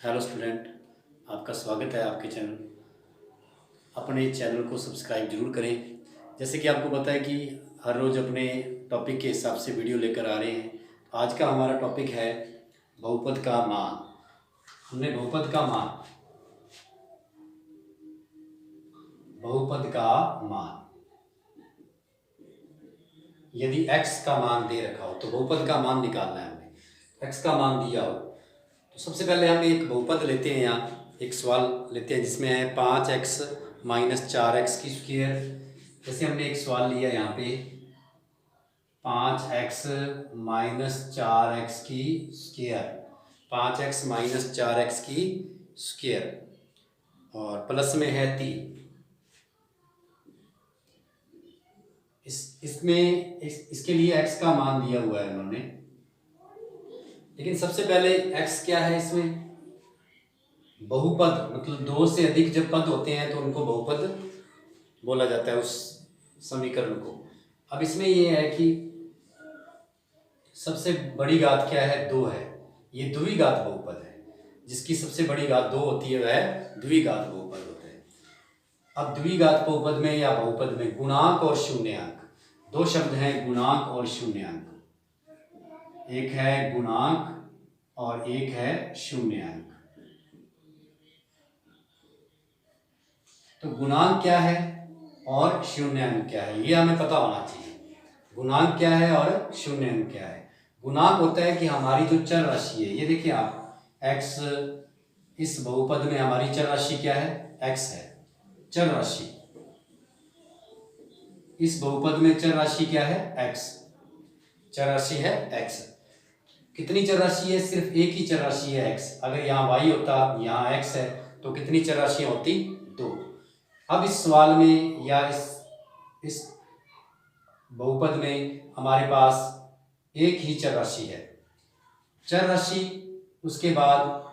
Hello student, आपका स्वागत है आपके चैनल। अपने चैनल को सब्सक्राइब जरूर करें। जैसे कि आपको पता है कि हर रोज़ अपने टॉपिक के हिसाब से वीडियो लेकर आ रहे हैं। आज का हमारा टॉपिक है बहुपद का मान। हमने बहुपद का मान यदि x का मान दे रखा हो तो बहुपद का मान निकालना है। हमें x का मान दिया हो तो सबसे पहले हम एक बहुपद लेते हैं। यहाँ एक सवाल लेते हैं जिसमें है 5x माइनस 4x की स्क्वायर। जैसे हमने एक सवाल लिया यहाँ पे 5x माइनस 4x की स्क्वायर, 5x माइनस 4x की स्क्वायर और प्लस में है 3। इसके लिए x का मान दिया हुआ है उन्होंने, लेकिन सबसे पहले x क्या है इसमें बहुपद, मतलब दो से अधिक जब पद होते हैं तो उनको बहुपद बोला जाता है उस समीकरण को। अब इसमें ये है कि सबसे बड़ी घात क्या है, 2 है। ये द्विघात बहुपद है, जिसकी सबसे बड़ी घात 2 होती है वह द्विघात बहुपद होता है। अब द्विघात बहुपद में या बहुपद में गुणांक और शून्यंक, दो शब्द हैं, गुणांक और शून्यंक। एक है गुणांक और एक है शून्यंक। तो गुणांक क्या है और शून्यंक क्या है ये हमें पता होना चाहिए। गुणांक क्या है और शून्यंक क्या है। गुणांक होता है कि हमारी जो चर राशि है, ये देखिए आप x, इस बहुपद में हमारी चर राशि क्या है, x है। चर राशि इस बहुपद में चर राशि क्या है, x। चर राशि है x। कितनी चर राशि है, सिर्फ एक ही चर राशि है x। अगर यहाँ y होता, यहाँ x है, तो कितनी चर राशियां होती, 2। अब इस सवाल में या इस बहुपद में हमारे पास एक ही चर राशि है, चर राशि। उसके बाद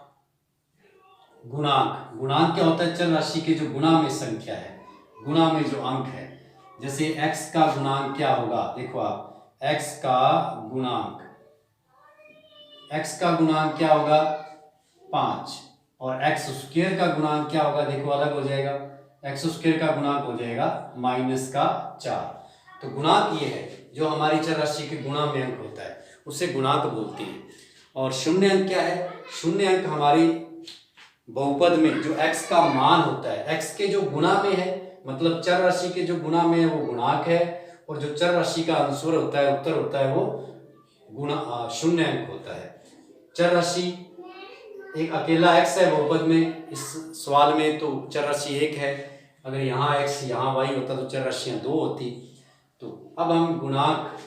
गुणांक। गुणांक क्या होता है, चर राशि के जो गुणा में संख्या है, गुणा में जो अंक है। जैसे x का गुणांक क्या होगा, देखो आप x का गुणांक क्या होगा, 5। और x स्क्वायर का गुणांक क्या होगा, देखो अलग हो जाएगा, x स्क्वायर का गुणांक हो जाएगा -4। तो गुणांक ये है जो हमारी चर राशि के गुणा में अंक होता है, उसे गुणांक बोलते हैं। और शून्य अंक क्या है, शून्य अंक हमारी बहुपद में जो x का मान होता है, x के जो गुणा में है, मतलब चर राशि के जो गुणा में है वो गुणांक है, और जो चर राशि का अनुस्वर होता है, उत्तर होता है, वो शून्य अंक होता है। चर राशि एक अकेला x है बहुपद में इस सवाल में, तो चर राशि 1 है। अगर यहाँ x यहाँ y होता तो चर राशियां 2 होती। तो अब हम गुणांक,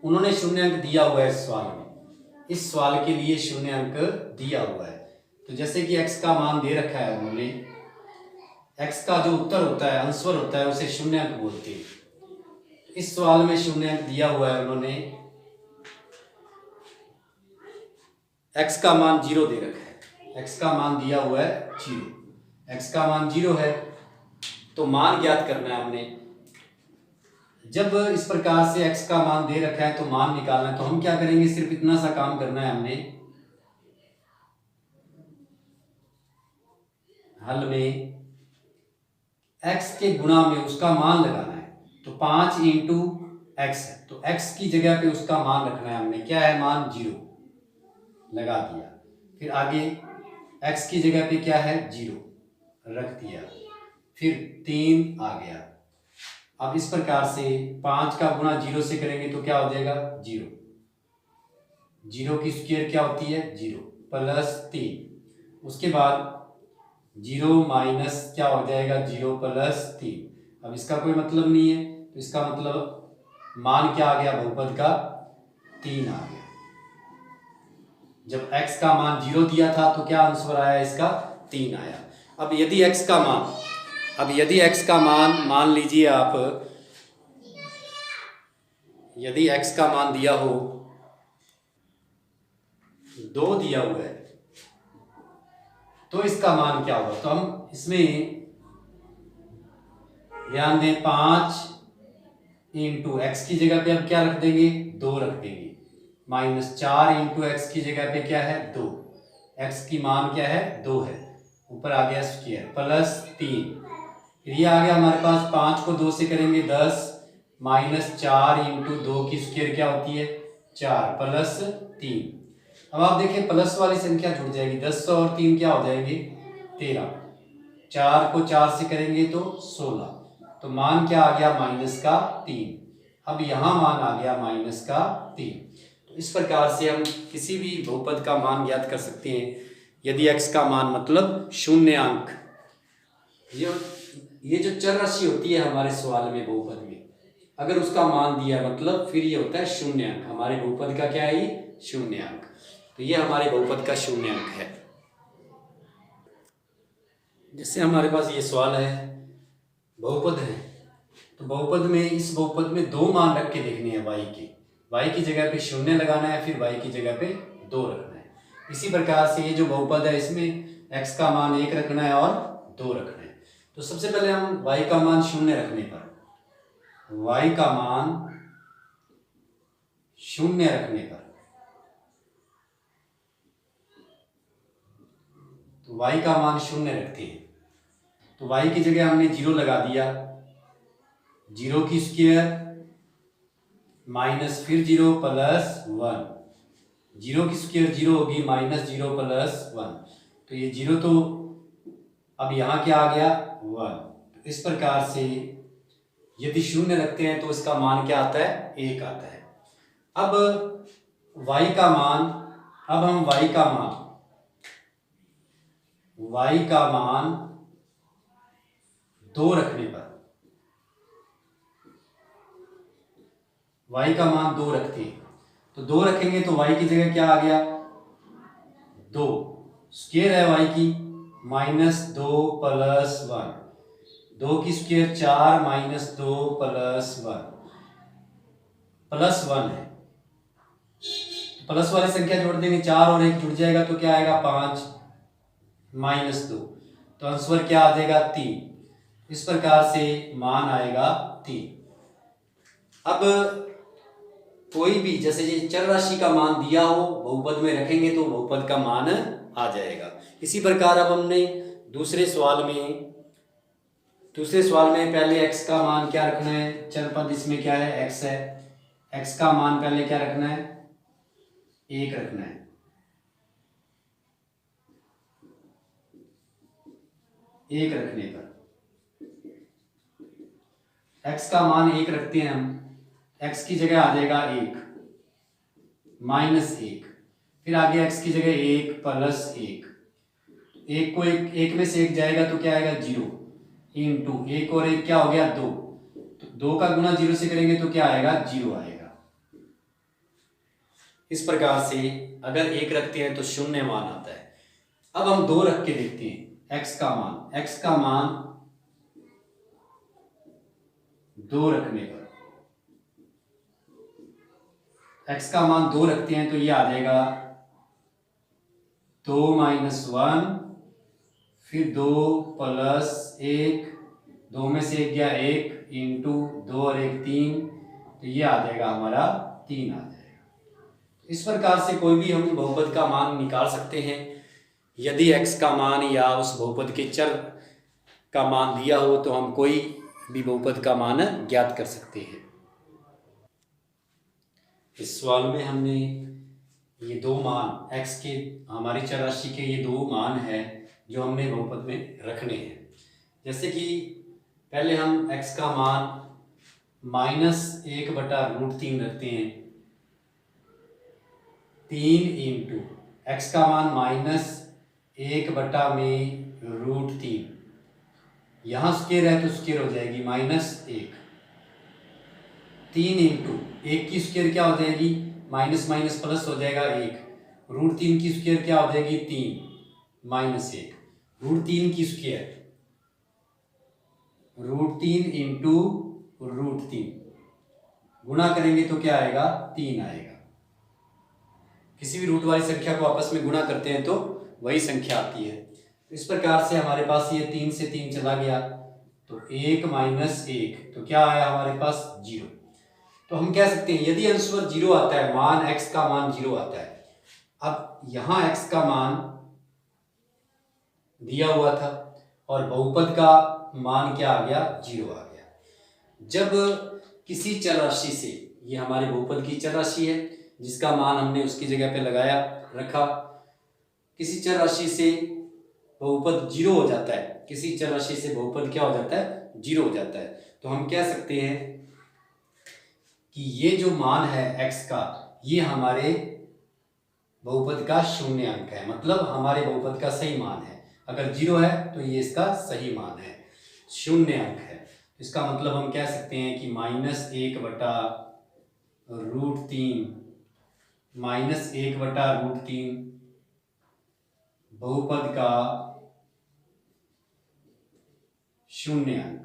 उन्होंने शून्य अंक दिया हुआ है इस सवाल में, इस सवाल के लिए शून्य अंक दिया हुआ है। तो जैसे कि x का मान दे रखा है उन्होंने, x का जो उत्तर होता है, आंसर होता है, उसे शून्य अंक बोलते हैं। इस सवाल में शून्य अंक दिया हुआ है उन्होंने, x का मान 0 दे रखा है, x का मान दिया हुआ है 0। x का मान 0 है तो मान ज्ञात करना है हमने। जब इस प्रकार से x का मान दे रखा है तो मान निकालना है, तो हम क्या करेंगे, सिर्फ इतना सा काम करना है हमने। हल में x के गुणा में उसका मान लगाना है, तो 5 इंटू x है, तो x की जगह पे उसका मान रखना है हमने। क्या है मान, 0 लगा दिया। फिर आगे x की जगह पे क्या है, 0 रख दिया। फिर 3 आ गया। अब इस प्रकार से 5 का गुणा 0 से करेंगे तो क्या हो जाएगा, 0। 0 की स्क्वायर क्या होती है, 0 प्लस 3। उसके बाद 0 माइनस क्या हो जाएगा, 0 प्लस 3। अब इसका कोई मतलब नहीं है, तो इसका मतलब मान क्या आ गया, बहुपद का 3 आ गया। जब x का मान 0 दिया था तो क्या आंसर आया, इसका 3 आया। अब यदि x का मान लीजिए आप, यदि x का मान दिया हो 2 दिया हुआ है, तो इसका मान क्या होगा। तो हम इसमें ध्यान दें, 5 इंटू एक्स की जगह पे हम क्या रख देंगे, 2 रख देंगे। -4 इंटू एक्स की जगह पे क्या है, 2। x की मान क्या है 2 है, ऊपर आ गया स्क्वायर प्लस 3, फिर ये आ गया हमारे पास 5 को 2 से करेंगे 10 माइनस 4 इंटू 2 की स्क्वायर क्या होती है 4 प्लस 3। अब आप देखिए प्लस वाली संख्या जुड़ जाएगी, 10 और 3 क्या हो जाएंगे 13, 4 को 4 से करेंगे तो 16, तो मान क्या आ गया माइनस का 3। अब यहाँ मान आ गया माइनस का 3। तो इस प्रकार से हम किसी भी बहुपद का मान ज्ञात कर सकते हैं यदि x का मान मतलब शून्य अंक, ये जो चर राशि होती है हमारे सवाल में बहुपद में, अगर उसका मान दिया मतलब फिर ये होता है शून्य अंक। हमारे बहुपद का क्या है ये शून्य अंक, तो ये हमारे बहुपद का शून्य अंक है। जैसे हमारे पास ये सवाल है बहुपद है, तो बहुपद में इस बहुपद में 2 मान रख के देखने हैं y की जगह पे 0 लगाना है, फिर y की जगह पे 2 रखना है। इसी प्रकार से ये जो बहुपद है इसमें x का मान 1 रखना है और 2 रखना है। तो सबसे पहले हम y का मान 0 रखने पर, y का मान 0 रखने पर, तो y का मान 0 रखते हैं, तो y की जगह हमने 0 लगा दिया, 0 की स्क्वायर माइनस फिर 0 प्लस 1, 0 की स्क्वायर 0 होगी माइनस 0 प्लस 1, तो ये 0 तो अब यहाँ क्या आ गया 1। इस प्रकार से यदि 0 रखते हैं तो इसका मान क्या आता है 1 आता है। अब y का मान, अब हम y का मान 2 रखने पर, y का मान 2 रखते हैं, तो 2 रखेंगे तो y की जगह क्या आ गया 2, स्क्वायर है y की माइनस 2 प्लस 1, 2 की स्क्वायर 4 माइनस 2 प्लस 1 है, प्लस वाली संख्या जोड़ देंगे 4 और 1 जुड़ जाएगा तो क्या आएगा 5 माइनस 2, तो आंसर क्या आ जाएगा 3। इस प्रकार से मान आएगा 3। अब कोई भी जैसे ये चर राशि का मान दिया हो बहुपद में रखेंगे तो बहुपद का मान आ जाएगा। इसी प्रकार अब हमने दूसरे सवाल में पहले x का मान क्या रखना है, चर पद इसमें क्या है x है, x का मान पहले क्या रखना है 1 रखना है, एक रखने पर x का मान 1 रखते हैं हम, x की जगह आ जाएगा 1 माइनस 1, फिर आगे x की जगह 1 प्लस 1, 1 को 1 में से 1 जाएगा तो क्या आएगा 0 इंटू 1 और 1 क्या हो गया 2, तो 2 का गुना 0 से करेंगे तो क्या आएगा 0 आएगा। इस प्रकार से अगर 1 रखते हैं तो 0 मान आता है। अब हम 2 रख के देखते हैं x का मान 2 रखने पर, x का मान 2 रखते हैं तो ये आ जाएगा 2 माइनस 1, फिर 2 प्लस 1, 2 में से 1 गया 1 इंटू 2 और 1 3, तो ये आ जाएगा हमारा 3 आ जाएगा। इस प्रकार से कोई भी हम बहुपद का मान निकाल सकते हैं यदि x का मान या उस बहुपद के चर का मान दिया हो तो हम कोई भी बहुपद का मान ज्ञात कर सकते हैं। इस सवाल में हमने ये 2 मान x के, हमारी चर राशि के ये 2 मान है जो हमने बहुपद में रखने हैं। जैसे कि पहले हम x का मान -1/√3 रखते हैं, 3 इंटू x का मान -1/√3, यहाँ स्क्वायर है तो स्क्वायर हो जाएगी -1, 3 इंटू 1 की स्क्वायर क्या हो जाएगी माइनस माइनस प्लस हो जाएगा 1, √3 की स्क्वायर क्या हो जाएगी 3 माइनस 1, √3 की स्क्वायर √3 इंटू √3 गुणा करेंगे तो क्या आएगा 3 आएगा। किसी भी रूट वाली संख्या को आपस में गुणा करते हैं तो वही संख्या आती है। इस प्रकार से हमारे पास ये 3 से 3 चला गया तो 1 माइनस 1, तो क्या आया हमारे पास 0। तो हम कह सकते हैं यदि आंसर 0 आता है, मान x का मान 0 आता है, अब यहाँ x का मान दिया हुआ था और बहुपद का मान क्या आ गया, 0 आ गया। जब किसी चर राशि से, ये हमारे बहुपद की चर राशि है जिसका मान हमने उसकी जगह पे लगाया रखा, किसी चर राशि से बहुपद 0 हो जाता है, किसी चर राशि से बहुपद क्या हो जाता है, 0 हो जाता है, तो हम कह सकते हैं कि ये जो मान है x का, ये हमारे बहुपद का शून्य अंक है, मतलब हमारे बहुपद का सही मान है। अगर 0 है तो ये इसका सही मान है, शून्य अंक है। इसका मतलब हम कह सकते हैं कि -1/√3 -1/√3 बहुपद का शून्य अंक,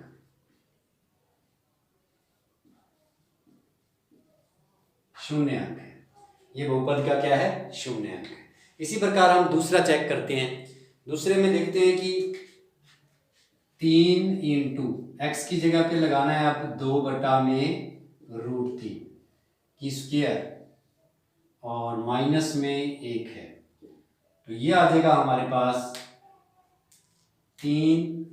शून्य अंक है। ये बहुपद का क्या है, शून्य अंक है। इसी प्रकार हम दूसरा चेक करते हैं। दूसरे में देखते हैं कि 3 इंटू एक्स की जगह पे लगाना है आप 2/√3 की स्क्वायर और माइनस में 1 है, तो ये आ जाएगा हमारे पास 3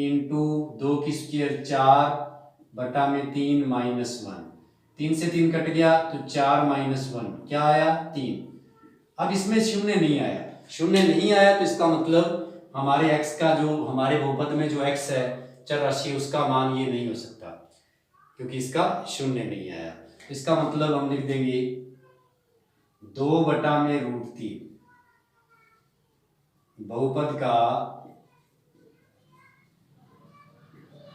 इंटू 2 की स्क्वायर 4/3 -1, 3 से 3 कट गया तो 4 -1 क्या आया, 3। अब इसमें शून्य नहीं आया, शून्य नहीं आया तो इसका मतलब हमारे x का जो, हमारे बहुपद में जो x है चर राशि, उसका मान ये नहीं हो सकता क्योंकि इसका शून्य नहीं आया। तो इसका मतलब हम लिख देंगे 2/√3 बहुपद का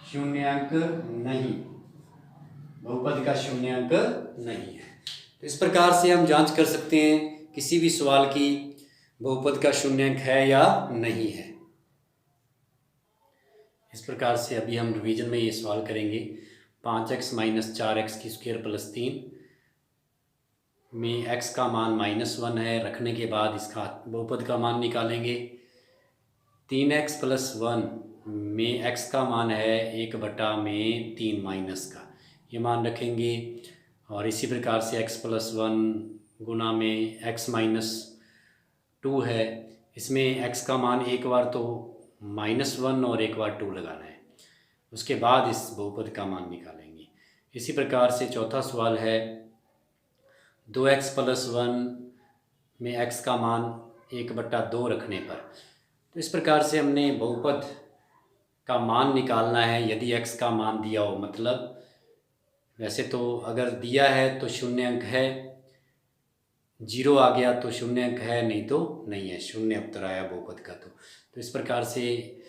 शून्य अंक नहीं, बहुपद का शून्य अंक नहीं है। तो इस प्रकार से हम जांच कर सकते हैं किसी भी सवाल की बहुपद का शून्य अंक है या नहीं है। इस प्रकार से अभी हम रिवीजन में ये सवाल करेंगे। 5x - 4x की स्क्वायर प्लस 3 में x का मान -1 है, रखने के बाद इसका बहुपद का मान निकालेंगे। 3x + 1 में x का मान है 1/3 माइनस का, ये मान रखेंगे। और इसी प्रकार से x + 1 गुना में x - 2 है, इसमें x का मान एक बार तो -1 और एक बार 2 लगाना है, उसके बाद इस बहुपद का मान निकालेंगे। इसी प्रकार से चौथा सवाल है 2x + 1 में x का मान 1/2 रखने पर। तो इस प्रकार से हमने बहुपद का मान निकालना है यदि x का मान दिया हो, मतलब वैसे तो अगर दिया है तो शून्य अंक है, 0 आ गया तो शून्य अंक है, नहीं तो नहीं है, शून्य उत्तर आया बहुपद का। तो इस प्रकार से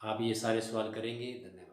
आप ये सारे सवाल करेंगे। धन्यवाद।